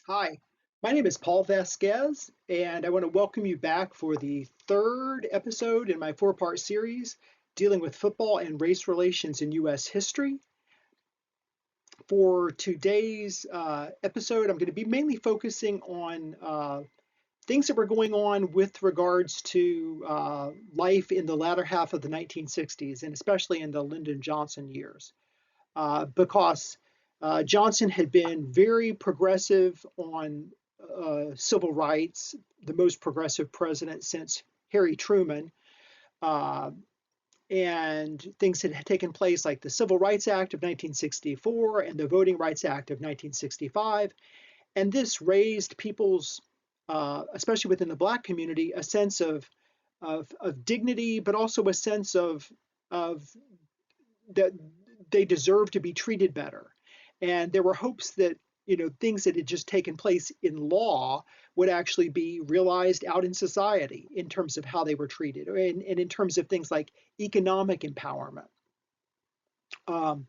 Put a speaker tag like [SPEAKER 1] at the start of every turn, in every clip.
[SPEAKER 1] Hi, my name is Paul Vasquez, and I want to welcome you back for the third episode in my four-part series dealing with football and race relations in U.S. history. For today's episode, I'm going to be mainly focusing on things that were going on with regards to life in the latter half of the 1960s, and especially in the Lyndon Johnson years, because Johnson had been very progressive on civil rights, the most progressive president since Harry Truman. Uh, and things had taken place like the Civil Rights Act of 1964 and the Voting Rights Act of 1965. And this raised people's, especially within the Black community, a sense of dignity, but also a sense of that they deserve to be treated better. And there were hopes that things that had just taken place in law would actually be realized out in society in terms of how they were treated, and in terms of things like economic empowerment. Um,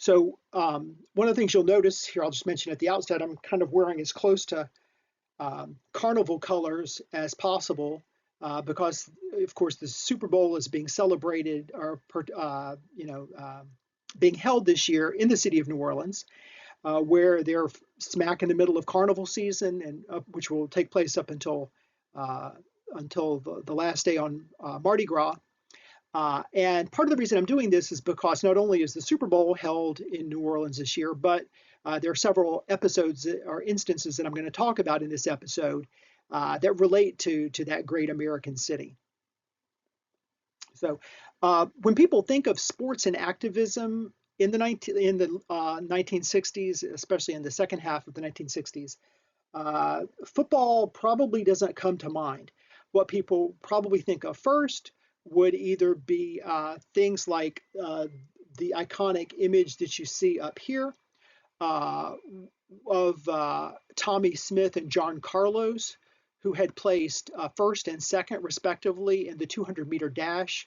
[SPEAKER 1] One of the things you'll notice here, I'll just mention at the outset, I'm kind of wearing as close to carnival colors as possible because, of course, the Super Bowl is being celebrated or being held this year in the city of New Orleans, where they're smack in the middle of carnival season, and which will take place up uh, until the last day on Mardi Gras. And part of the reason I'm doing this is because not only is the Super Bowl held in New Orleans this year, but there are several episodes or instances that I'm going to talk about in this episode that relate to that great American city. So, when people think of sports and activism in the 1960s, especially in the second half of the 1960s, football probably doesn't come to mind. What people probably think of first would either be things like the iconic image that you see up here uh, of Tommy Smith and John Carlos, who had placed first and second, respectively, in the 200-meter dash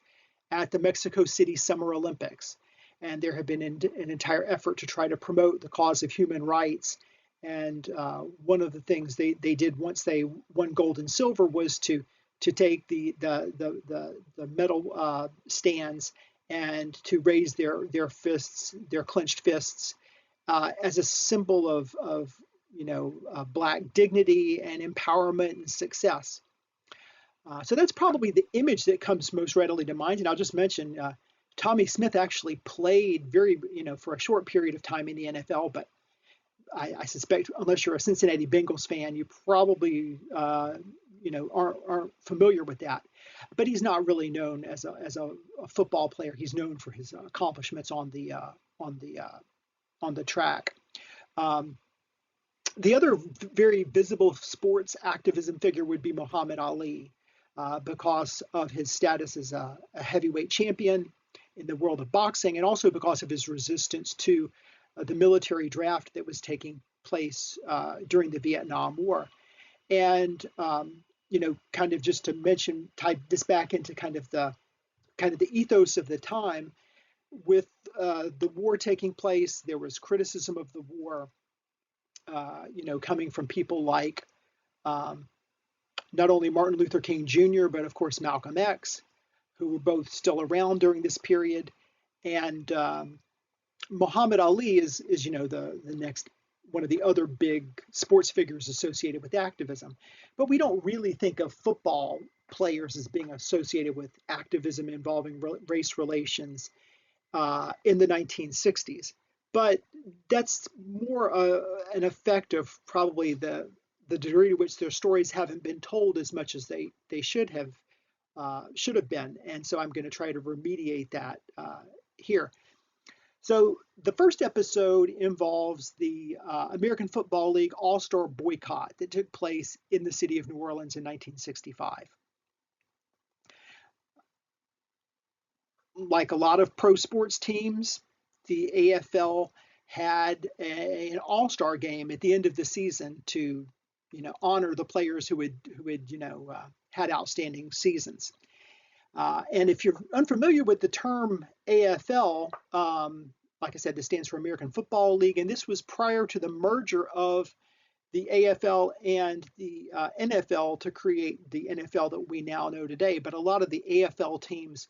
[SPEAKER 1] at the Mexico City Summer Olympics. And there had been an entire effort to try to promote the cause of human rights. And one of the things they did once they won gold and silver was to take the medal stands and to raise their fists, their clenched fists, as a symbol of Black dignity and empowerment and success. So that's probably the image that comes most readily to mind. And I'll just mention Tommy Smith actually played for a short period of time in the NFL, but I suspect unless you're a Cincinnati Bengals fan, you probably aren't familiar with that. But he's not really known as a football player. He's known for his accomplishments on the track. Um, the other very visible sports activism figure would be Muhammad Ali, because of his status as a heavyweight champion in the world of boxing, and also because of his resistance to the military draft that was taking place during the Vietnam War. And kind of just to mention, type this back into kind of the ethos of the time. With the war taking place, there was criticism of the war, coming from people like um, not only Martin Luther King Jr., but of course Malcolm X, who were both still around during this period. And Muhammad Ali is the next one of the other big sports figures associated with activism. But we don't really think of football players as being associated with activism involving race relations in the 1960s. But that's more an effect of probably the degree to which their stories haven't been told as much as they should have been. And so I'm going to try to remediate that here. So the first episode involves the American Football League All-Star boycott that took place in the city of New Orleans in 1965. Like a lot of pro sports teams, the AFL had an all-star game at the end of the season to, honor the players who had had outstanding seasons. And if you're unfamiliar with the term AFL, like I said, this stands for American Football League, and this was prior to the merger of the AFL and the NFL to create the NFL that we now know today. But a lot of the AFL teams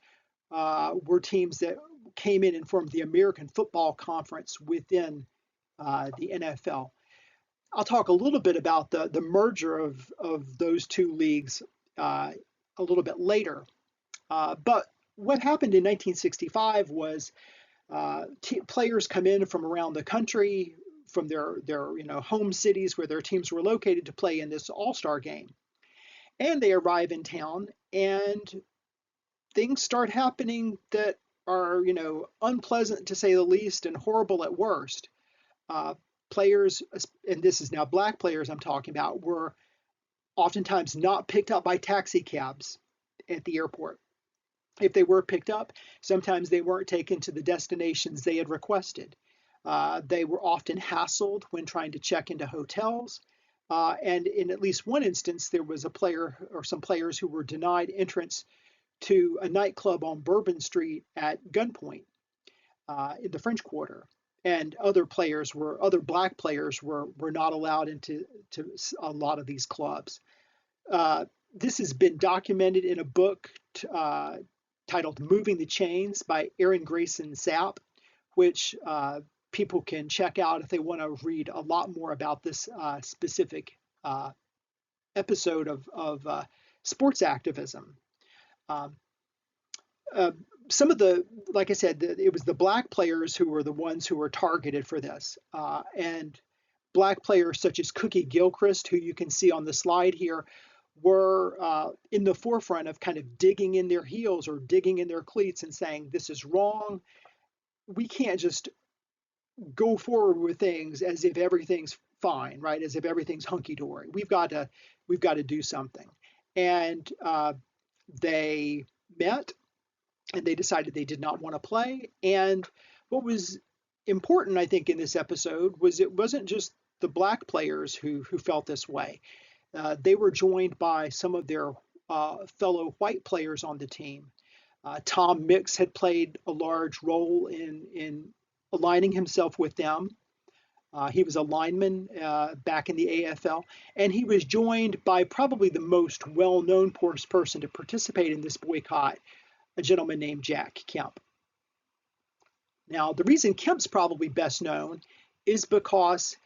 [SPEAKER 1] were teams that came in and formed the American Football Conference within the NFL. I'll talk a little bit about the merger of those two leagues a little bit later. But what happened in 1965 was players come in from around the country, from their home cities where their teams were located, to play in this all-star game. And they arrive in town, and things start happening that are unpleasant to say the least, and horrible at worst. Players, and this is now black players I'm talking about, were oftentimes not picked up by taxi cabs at the airport. If they were picked up, sometimes they weren't taken to the destinations they had requested. They were often hassled when trying to check into hotels. And in at least one instance, there was a player or some players who were denied entrance to a nightclub on Bourbon Street at gunpoint in the French Quarter. And other black players were not allowed into a lot of these clubs. This has been documented in a book titled Moving the Chains by Aaron Grayson Sapp, which people can check out if they want to read a lot more about this specific episode of sports activism. Some of like I said, it was the black players who were the ones who were targeted for this. And black players such as Cookie Gilchrist, who you can see on the slide here, were in the forefront of kind of digging in their heels or digging in their cleats and saying, this is wrong. We can't just go forward with things as if everything's fine, right? As if everything's hunky-dory. We've got to do something. And they met, and they decided they did not want to play. And what was important, I think, in this episode was it wasn't just the black players who felt this way. They were joined by some of their fellow white players on the team. Tom Mix had played a large role in aligning himself with them. He was a lineman back in the AFL, and he was joined by probably the most well-known person to participate in this boycott, a gentleman named Jack Kemp. Now, the reason Kemp's probably best known is because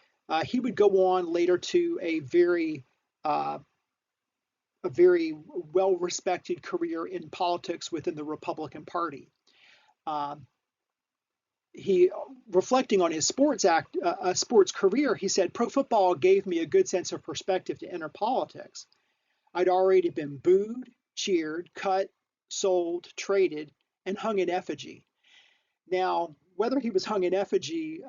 [SPEAKER 1] he would go on later to a very well-respected career in politics within the Republican Party. He, reflecting on his sports career, he said, "Pro football gave me a good sense of perspective to enter politics. I'd already been booed, cheered, cut, sold, traded, and hung in effigy." Now, whether he was hung in effigy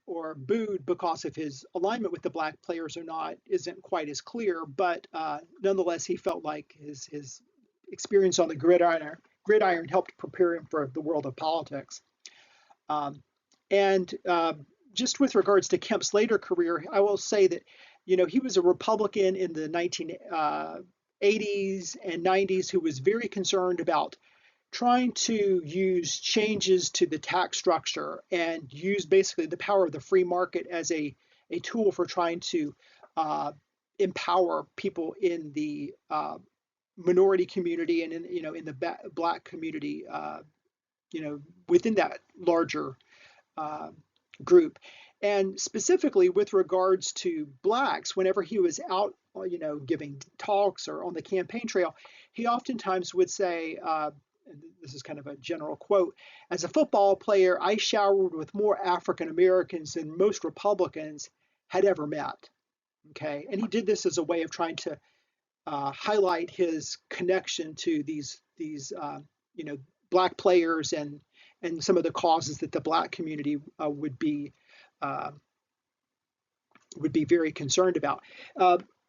[SPEAKER 1] or booed because of his alignment with the black players or not isn't quite as clear, but nonetheless, he felt like his experience on the gridiron helped prepare him for the world of politics. Just with regards to Kemp's later career, I will say that, he was a Republican in the 1980s and 90s who was very concerned about trying to use changes to the tax structure and use basically the power of the free market as a tool for trying to empower people in the minority community and in the black community, within that larger group. And specifically with regards to blacks, whenever he was out, giving talks or on the campaign trail, he oftentimes would say, and this is kind of a general quote, "As a football player, I showered with more African Americans than most Republicans had ever met." Okay, and he did this as a way of trying to highlight his connection to these black players and some of the causes that the black community would be very concerned about.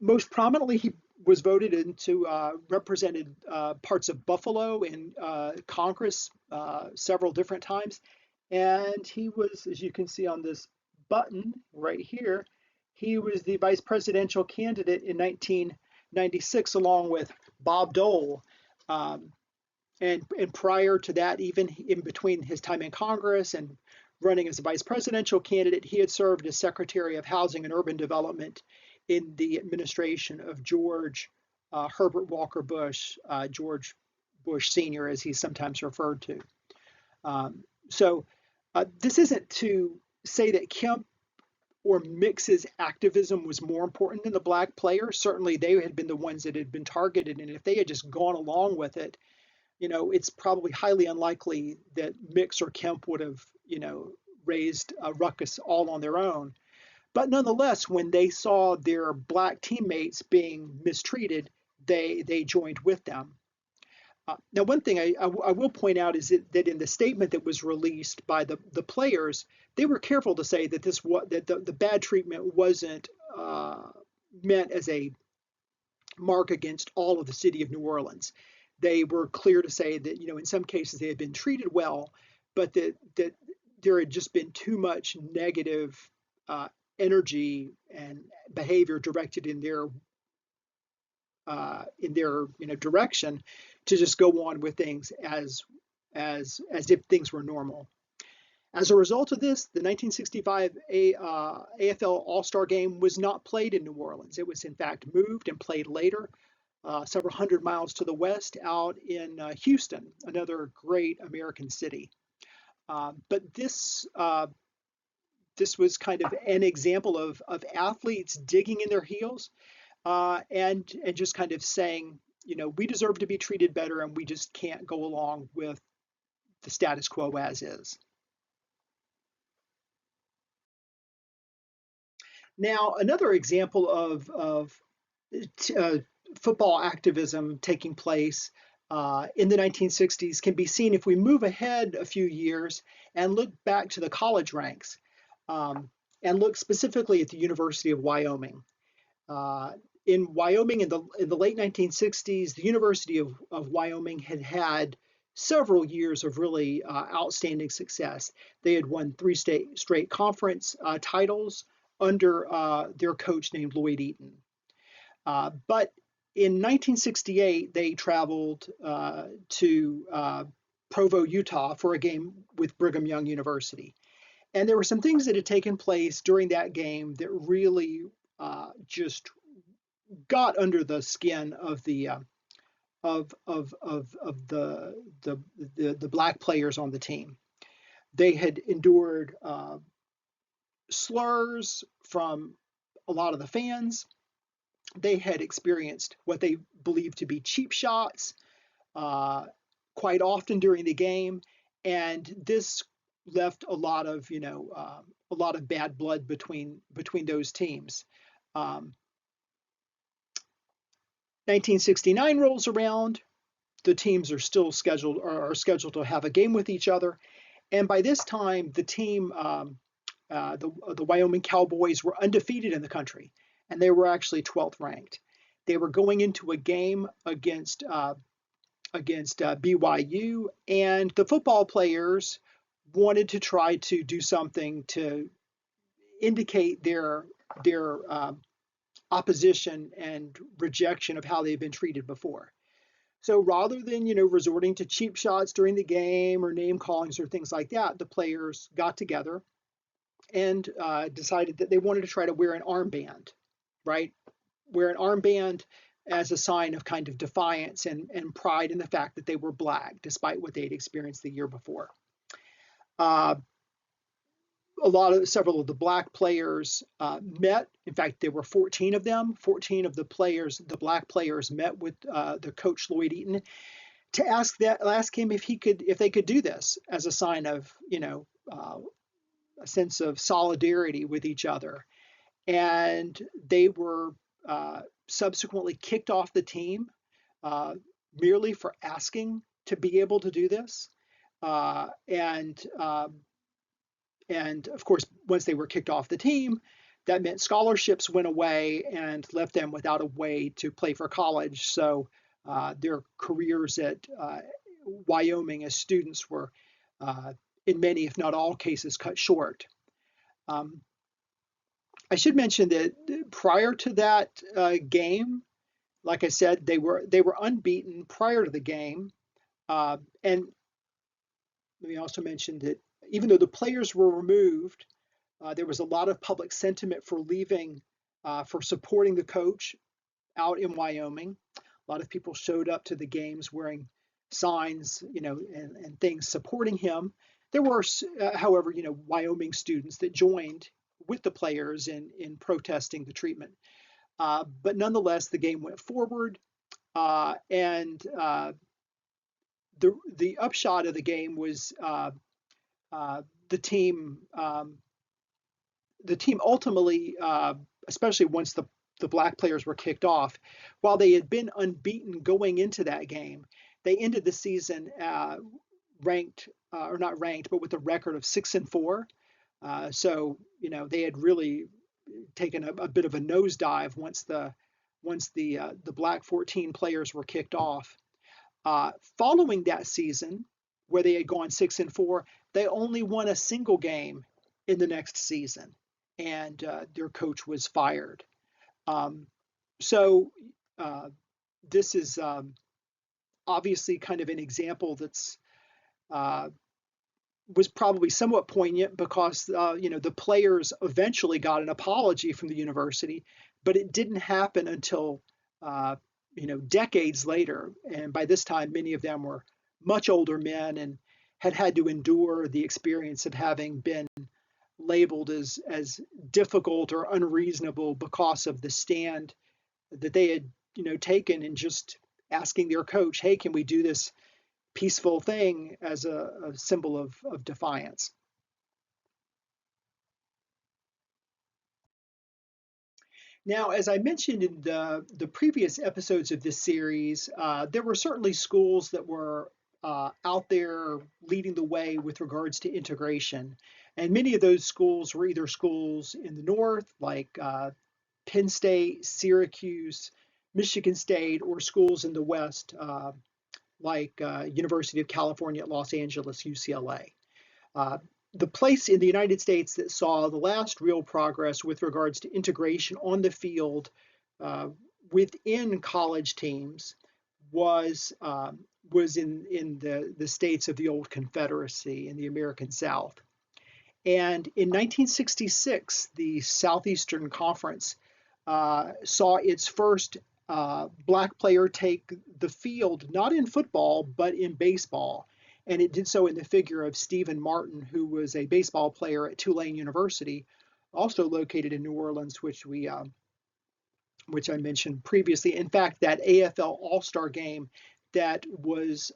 [SPEAKER 1] Most prominently, he was voted into represented parts of Buffalo in Congress several different times. And he was, as you can see on this button right here, he was the vice presidential candidate in 1996 along with Bob Dole. And prior to that, even in between his time in Congress and running as a vice presidential candidate, he had served as Secretary of Housing and Urban Development in the administration of George Herbert Walker Bush, George Bush Sr., as he's sometimes referred to. So this isn't to say that Kemp or Mix's activism was more important than the black players. Certainly they had been the ones that had been targeted, and if they had just gone along with it, it's probably highly unlikely that Mix or Kemp would have, raised a ruckus all on their own. But nonetheless, when they saw their black teammates being mistreated, they joined with them. Now, one thing I will point out is that in the statement that was released by the players, they were careful to say that the bad treatment wasn't meant as a mark against all of the city of New Orleans. They were clear to say that in some cases they had been treated well, but that there had just been too much negative energy and behavior directed in their direction to just go on with things as if things were normal. As a result of this, the 1965 AFL All-Star Game was not played in New Orleans. It was in fact moved and played later, several hundred miles to the west, out in Houston, another great American city. But this was kind of an example of athletes digging in their heels and just kind of saying, we deserve to be treated better, and we just can't go along with the status quo as is. Now, another example of football activism taking place in the 1960s can be seen if we move ahead a few years and look back to the college ranks and look specifically at the University of Wyoming. In Wyoming, in the late 1960s, the University of Wyoming had several years of really outstanding success. They had won 3 straight conference titles under their coach named Lloyd Eaton. But in 1968, they traveled to Provo, Utah for a game with Brigham Young University. And there were some things that had taken place during that game that really just got under the skin of the black players on the team. They had endured slurs from a lot of the fans. They had experienced what they believed to be cheap shots quite often during the game, and this left a lot of bad blood between those teams. 1969 rolls around. The teams are scheduled to have a game with each other, and by this time the team, the Wyoming Cowboys, were undefeated in the country, and they were actually 12th ranked. They were going into a game against BYU, and the football players wanted to try to do something to indicate their opposition and rejection of how they've been treated before. So rather than resorting to cheap shots during the game or name callings or things like that, the players got together and decided that they wanted to try to wear an armband, right? Wear an armband as a sign of kind of defiance and pride in the fact that they were black, despite what they'd experienced the year before. Several of the black players met. In fact, there were 14 of them. 14 of the black players met with the coach Lloyd Eaton to ask him if they could do this as a sign of a sense of solidarity with each other. And they were subsequently kicked off the team merely for asking to be able to do this. And of course, once they were kicked off the team, that meant scholarships went away and left them without a way to play for college. So their careers at Wyoming as students were, in many, if not all cases, cut short. I should mention that prior to that game, like I said, they were unbeaten prior to the game. And let me also mention that even though the players were removed, there was a lot of public sentiment for leaving for supporting the coach out in Wyoming. A lot of people showed up to the games wearing signs, and things supporting him. There were, however, Wyoming students that joined with the players in protesting the treatment. But nonetheless, the game went forward, and the upshot of the game was the team ultimately, especially once the black players were kicked off, while they had been unbeaten going into that game, they ended the season ranked, or not ranked, but with a record of 6-4. So they had really taken a bit of a nosedive once the black 14 players were kicked off. Following that season, where they had gone 6-4, they only won a single game in the next season, and their coach was fired. So this is obviously kind of an example that's was probably somewhat poignant because the players eventually got an apology from the university, but it didn't happen until decades later. And by this time, many of them were much older men and had to endure the experience of having been labeled as difficult or unreasonable because of the stand that they had taken in just asking their coach, hey, can we do this peaceful thing, as a symbol of defiance. Now, as I mentioned in the previous episodes of this series, there were certainly schools that were out there leading the way with regards to integration. And many of those schools were either schools in the north, like Penn State, Syracuse, Michigan State, or schools in the west, like University of California at Los Angeles, UCLA. The place in the United States that saw the last real progress with regards to integration on the field within college teams was in the states of the old Confederacy in the American South. And in 1966, the Southeastern Conference saw its first black player take the field, not in football, but in baseball. And it did so in the figure of Stephen Martin, who was a baseball player at Tulane University, also located in New Orleans, which I mentioned previously. In fact, that AFL All-Star game that was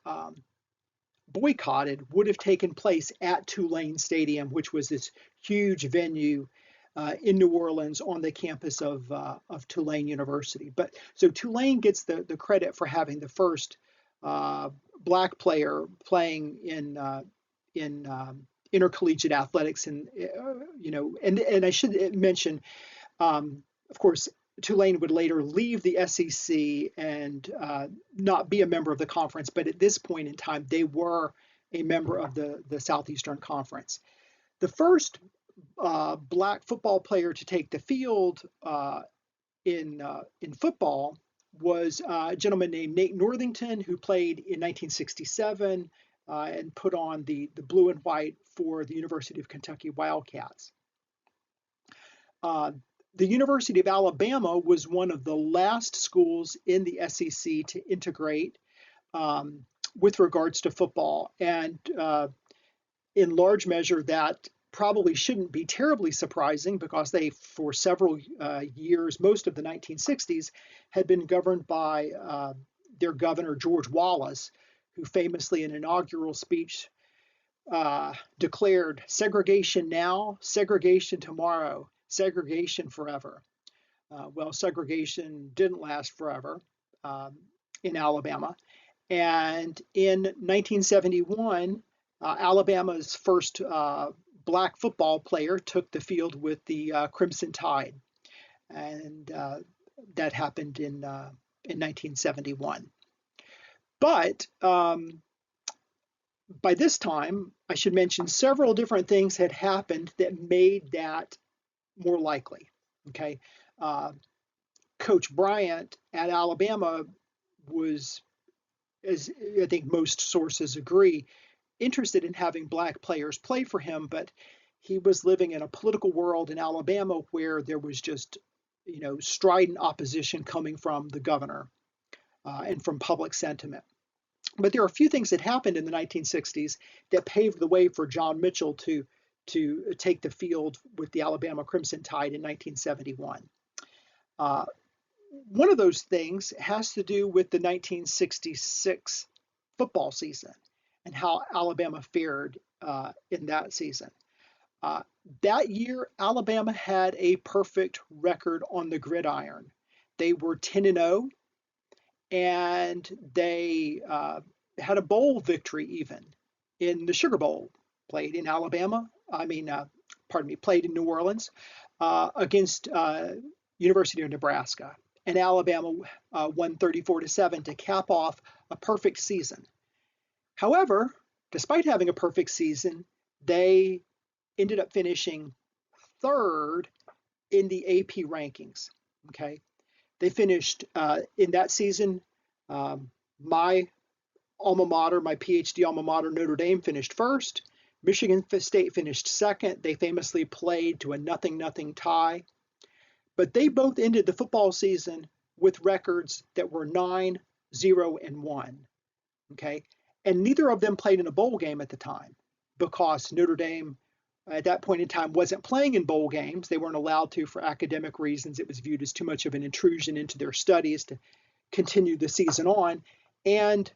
[SPEAKER 1] boycotted would have taken place at Tulane Stadium, which was this huge venue in New Orleans on the campus of Tulane University. But so Tulane gets the credit for having the first black player playing in intercollegiate athletics, and and I should mention, of course, Tulane would later leave the SEC and not be a member of the conference, but at this point in time, they were a member of the Southeastern Conference. The first black football player to take the field in football was a gentleman named Nate Northington, who played in 1967 and put on the blue and white for the University of Kentucky Wildcats. The University of Alabama was one of the last schools in the SEC to integrate with regards to football. And in large measure, that probably shouldn't be terribly surprising, because they, for several years, most of the 1960s, had been governed by their governor, George Wallace, who famously in an inaugural speech declared, segregation now, segregation tomorrow, segregation forever. Well, segregation didn't last forever in Alabama. And in 1971, Alabama's first black football player took the field with the Crimson Tide. And that happened in 1971. But by this time, I should mention several different things had happened that made that more likely. Okay, Coach Bryant at Alabama was, as I think most sources agree, interested in having black players play for him, but he was living in a political world in Alabama where there was just strident opposition coming from the governor and from public sentiment. But there are a few things that happened in the 1960s that paved the way for John Mitchell to take the field with the Alabama Crimson Tide in 1971. One of those things has to do with the 1966 football season and how Alabama fared in that season. That year, Alabama had a perfect record on the gridiron. They were 10-0, and they had a bowl victory even in the Sugar Bowl, played in Alabama. Played in New Orleans against University of Nebraska, and Alabama won 34-7 to cap off a perfect season. However, despite having a perfect season, they ended up finishing third in the AP rankings. Okay, they finished in that season. My alma mater, my PhD alma mater, Notre Dame, finished first. Michigan State finished second. They famously played to a 0-0 tie. But they both ended the football season with records that were 9-0 and 1. Okay, and neither of them played in a bowl game at the time because Notre Dame at that point in time wasn't playing in bowl games. They weren't allowed to for academic reasons. It was viewed as too much of an intrusion into their studies to continue the season on. And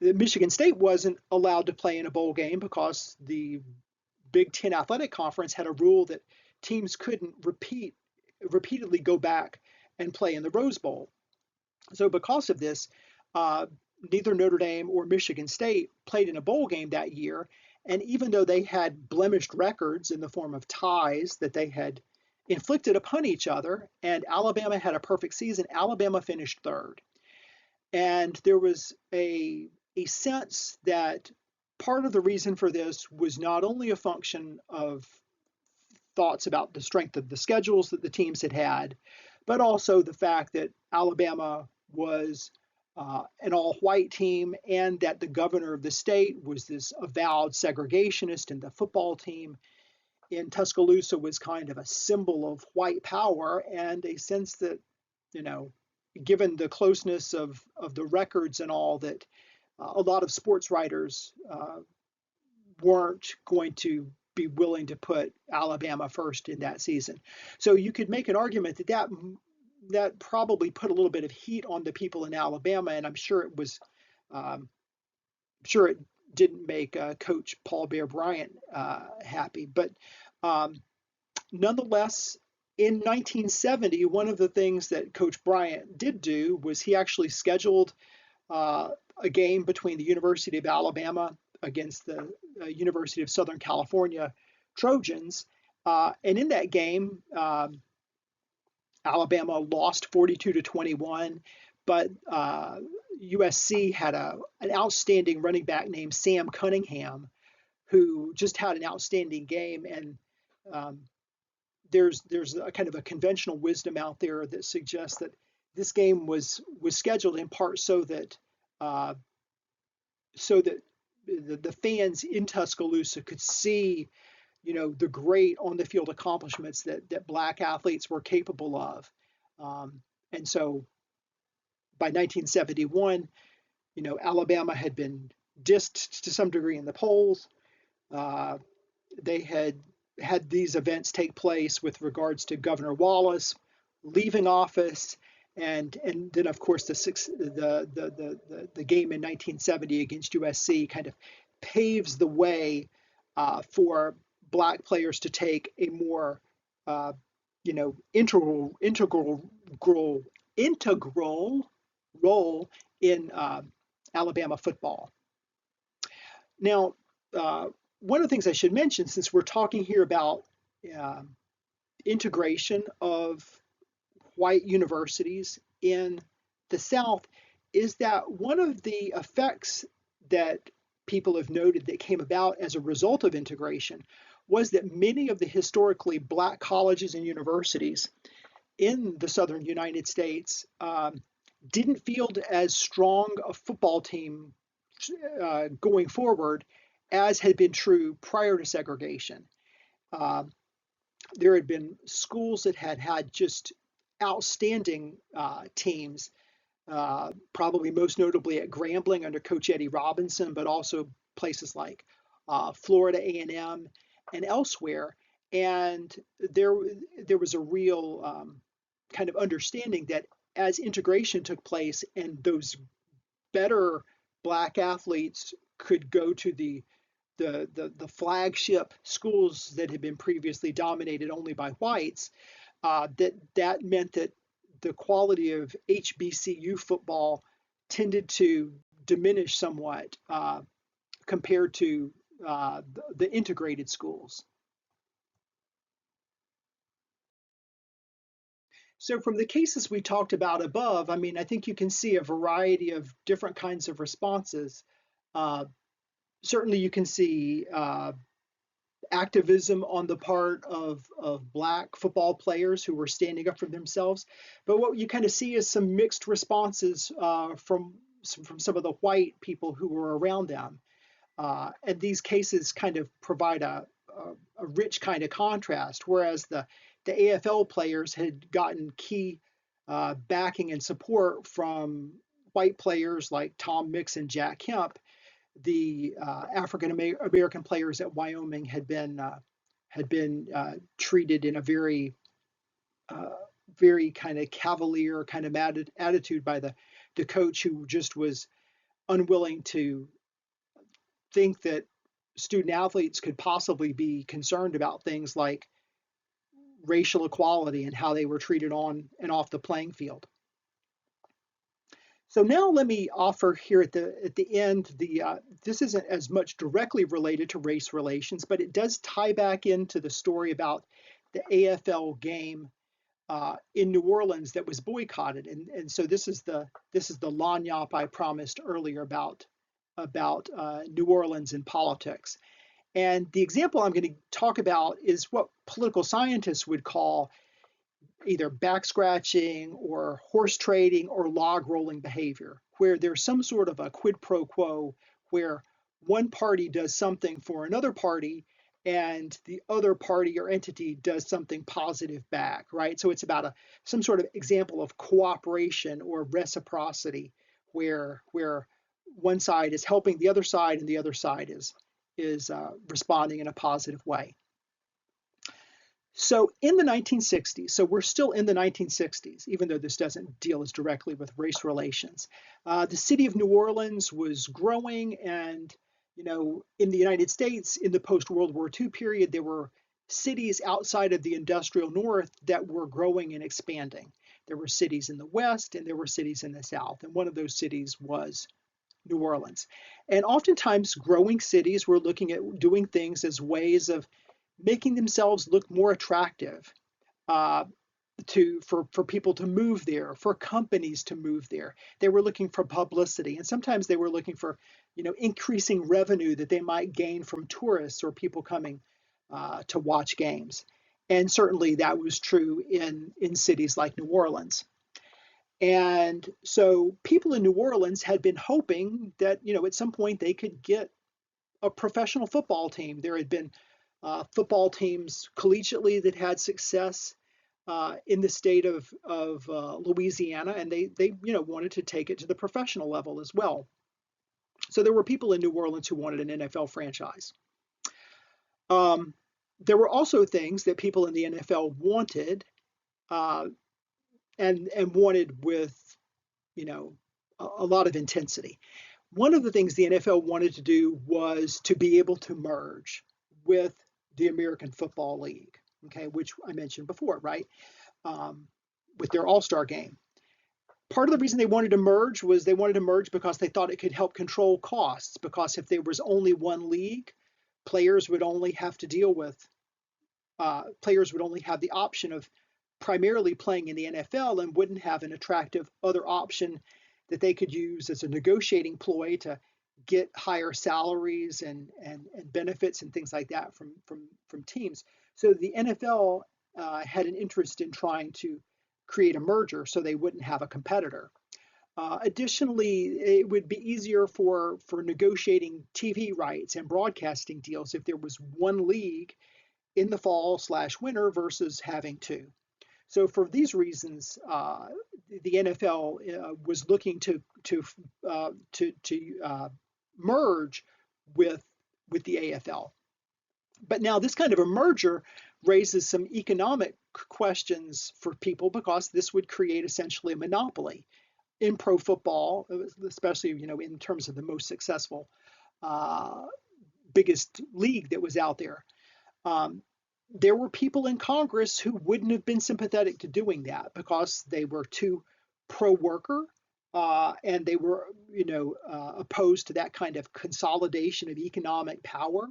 [SPEAKER 1] Michigan State wasn't allowed to play in a bowl game because the Big Ten Athletic Conference had a rule that teams couldn't repeatedly go back and play in the Rose Bowl. So because of this, neither Notre Dame or Michigan State played in a bowl game that year. And even though they had blemished records in the form of ties that they had inflicted upon each other, and Alabama had a perfect season, Alabama finished third. And there was a sense that part of the reason for this was not only a function of thoughts about the strength of the schedules that the teams had had, but also the fact that Alabama was an all-white team, and that the governor of the state was this avowed segregationist, and the football team in Tuscaloosa was kind of a symbol of white power, and a sense that, given the closeness of the records and all, that a lot of sports writers weren't going to be willing to put Alabama first in that season. So you could make an argument that probably put a little bit of heat on the people in Alabama, and I'm sure it was, sure it didn't make Coach Paul Bear Bryant happy. But nonetheless, in 1970, one of the things that Coach Bryant did do was he actually scheduled a game between the University of Alabama against the University of Southern California Trojans, and in that game, Alabama lost 42-21, but USC had an outstanding running back named Sam Cunningham, who just had an outstanding game. And there's a kind of a conventional wisdom out there that suggests that this game was scheduled in part so that the fans in Tuscaloosa could see, the great on the field accomplishments that black athletes were capable of. And so by 1971, Alabama had been dissed to some degree in the polls. They had these events take place with regards to Governor Wallace leaving office, and then of course the game in 1970 against USC kind of paves the way for black players to take a more integral role in Alabama football. Now, one of the things I should mention, since we're talking here about integration of white universities in the South, is that one of the effects that people have noted that came about as a result of integration was that many of the historically black colleges and universities in the southern United States didn't field as strong a football team going forward as had been true prior to segregation. there had been schools that had had just outstanding teams, probably most notably at Grambling under Coach Eddie Robinson, but also places like Florida A&M and elsewhere. And there was a real kind of understanding that as integration took place and those better black athletes could go to the flagship schools that had been previously dominated only by whites, that meant that the quality of HBCU football tended to diminish somewhat compared to the integrated schools. So from the cases we talked about above, I mean, I think you can see a variety of different kinds of responses. Uh, Certainly you can see activism on the part of black football players who were standing up for themselves. But what you kind of see is some mixed responses from some of the white people who were around them. And these cases kind of provide a rich kind of contrast, whereas the AFL players had gotten key backing and support from white players like Tom Mix and Jack Kemp. The African American players at Wyoming had been treated in a very kind of cavalier kind of attitude by the coach, who just was unwilling to think that student athletes could possibly be concerned about things like racial equality and how they were treated on and off the playing field. So now let me offer here at the end this isn't as much directly related to race relations, but it does tie back into the story about the AFL game in New Orleans that was boycotted, and so this is the lagniappe I promised earlier about New Orleans and politics. And the example I'm going to talk about is what political scientists would call either back scratching or horse trading or log rolling behavior, where there's some sort of a quid pro quo where one party does something for another party and the other party or entity does something positive back, right? So it's about some sort of example of cooperation or reciprocity where one side is helping the other side and the other side is responding in a positive way. So in the 1960s, so we're still in the 1960s, even though this doesn't deal as directly with race relations. The city of New Orleans was growing, and in the United States, in the post-World War II period, there were cities outside of the industrial North that were growing and expanding. There were cities in the West, and there were cities in the South, and one of those cities was New Orleans. And oftentimes, growing cities were looking at doing things as ways of making themselves look more attractive for people to move there, for companies to move there. They were looking for publicity, and sometimes they were looking for increasing revenue that they might gain from tourists or people coming to watch games. And certainly that was true in cities like New Orleans. And so people in New Orleans had been hoping that at some point they could get a professional football team. There had been football teams collegiately that had success in the state of Louisiana, and they wanted to take it to the professional level as well. So there were people in New Orleans who wanted an NFL franchise. There were also things that people in the NFL wanted, and wanted with a lot of intensity. One of the things the NFL wanted to do was to be able to merge with the American Football League, okay, which I mentioned before, right, with their All-Star game. Part of the reason they wanted to merge was they wanted to merge because they thought it could help control costs, because if there was only one league, players would only have to deal with, players would only have the option of primarily playing in the NFL and wouldn't have an attractive other option that they could use as a negotiating ploy to get higher salaries and benefits and things like that from teams. So the NFL had an interest in trying to create a merger so they wouldn't have a competitor. Additionally, it would be easier for negotiating TV rights and broadcasting deals if there was one league in the fall slash winter versus having two. So for these reasons, the NFL was looking to merge with the AFL. But now this kind of a merger raises some economic questions for people because this would create essentially a monopoly in pro football, especially in terms of the most successful, biggest league that was out there. There were people in Congress who wouldn't have been sympathetic to doing that because they were too pro-worker, and they were, opposed to that kind of consolidation of economic power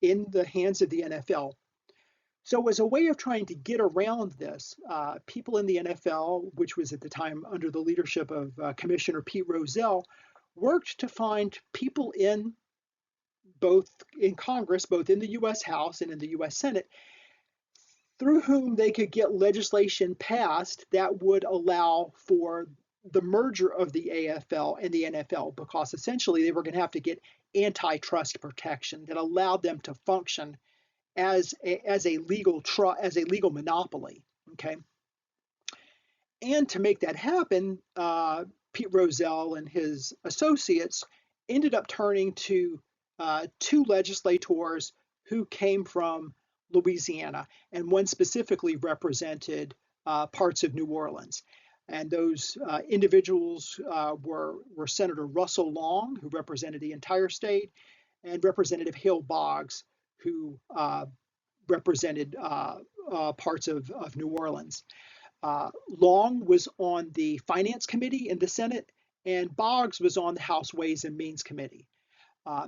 [SPEAKER 1] in the hands of the NFL. So as a way of trying to get around this, people in the NFL, which was at the time under the leadership of Commissioner Pete Rozelle, worked to find people both in Congress, both in the U.S. House and in the U.S. Senate, through whom they could get legislation passed that would allow for the merger of the AFL and the NFL, because essentially they were going to have to get antitrust protection that allowed them to function as a legal monopoly. Okay, and to make that happen, Pete Rozelle and his associates ended up turning to two legislators who came from Louisiana, and one specifically represented parts of New Orleans. And those individuals were Senator Russell Long, who represented the entire state, and Representative Hale Boggs, who represented parts of New Orleans. Long was on the Finance Committee in the Senate, and Boggs was on the House Ways and Means Committee.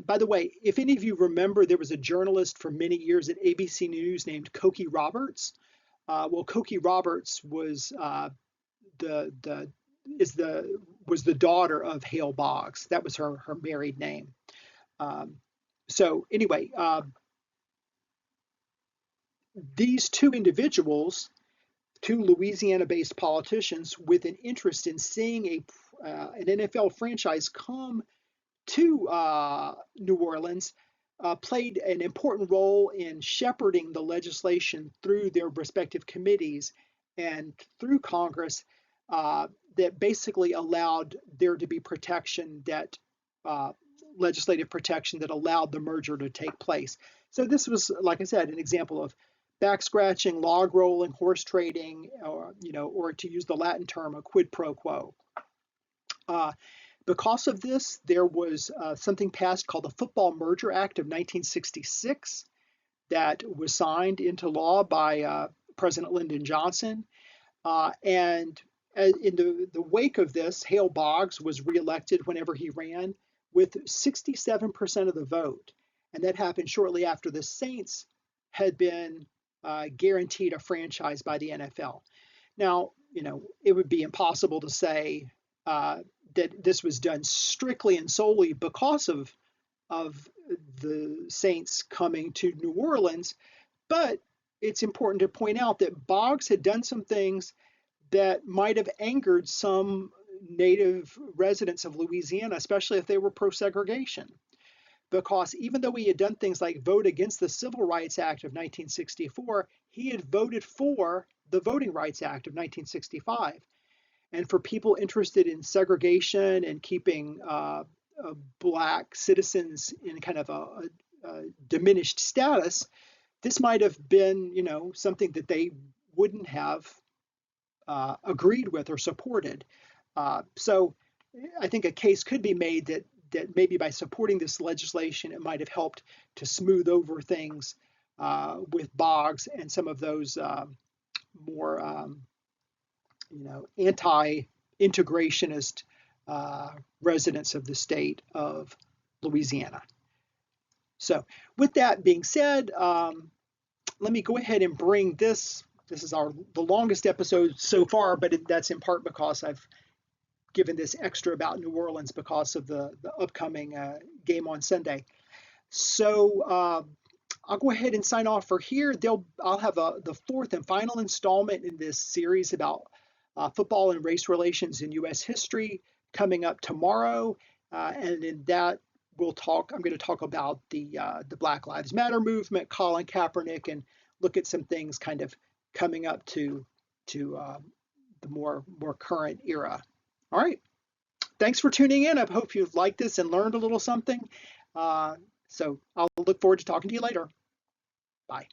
[SPEAKER 1] By the way, if any of you remember, there was a journalist for many years at ABC News named Cokie Roberts. Well, Cokie Roberts was the daughter of Hale Boggs. That was her married name. So anyway, these two individuals, two Louisiana-based politicians with an interest in seeing an NFL franchise come to New Orleans, played an important role in shepherding the legislation through their respective committees and through Congress that basically allowed there to be protection legislative protection that allowed the merger to take place. So this was, like I said, an example of back scratching, log rolling, horse trading, or to use the Latin term, a quid pro quo. Because of this, there was something passed called the Football Merger Act of 1966 that was signed into law by President Lyndon Johnson. And in the wake of this, Hale Boggs was reelected whenever he ran with 67% of the vote. And that happened shortly after the Saints had been guaranteed a franchise by the NFL. Now, it would be impossible to say that this was done strictly and solely because of the Saints coming to New Orleans, but it's important to point out that Boggs had done some things that might have angered some native residents of Louisiana, especially if they were pro-segregation. Because even though he had done things like vote against the Civil Rights Act of 1964, he had voted for the Voting Rights Act of 1965. And for people interested in segregation and keeping Black citizens in kind of a diminished status, this might have been, something that they wouldn't have agreed with or supported. So I think a case could be made that maybe by supporting this legislation, it might have helped to smooth over things with Boggs and some of those more anti-integrationist residents of the state of Louisiana. So with that being said, let me go ahead and bring this. This is the longest episode so far, but that's in part because I've given this extra about New Orleans because of the upcoming game on Sunday. So I'll go ahead and sign off for here. I'll have the fourth and final installment in this series about football and race relations in U.S. history coming up tomorrow. And in that I'm going to talk about the Black Lives Matter movement, Colin Kaepernick, and look at some things kind of coming up to the more current era. All right. Thanks for tuning in. I hope you've liked this and learned a little something. So I'll look forward to talking to you later. Bye.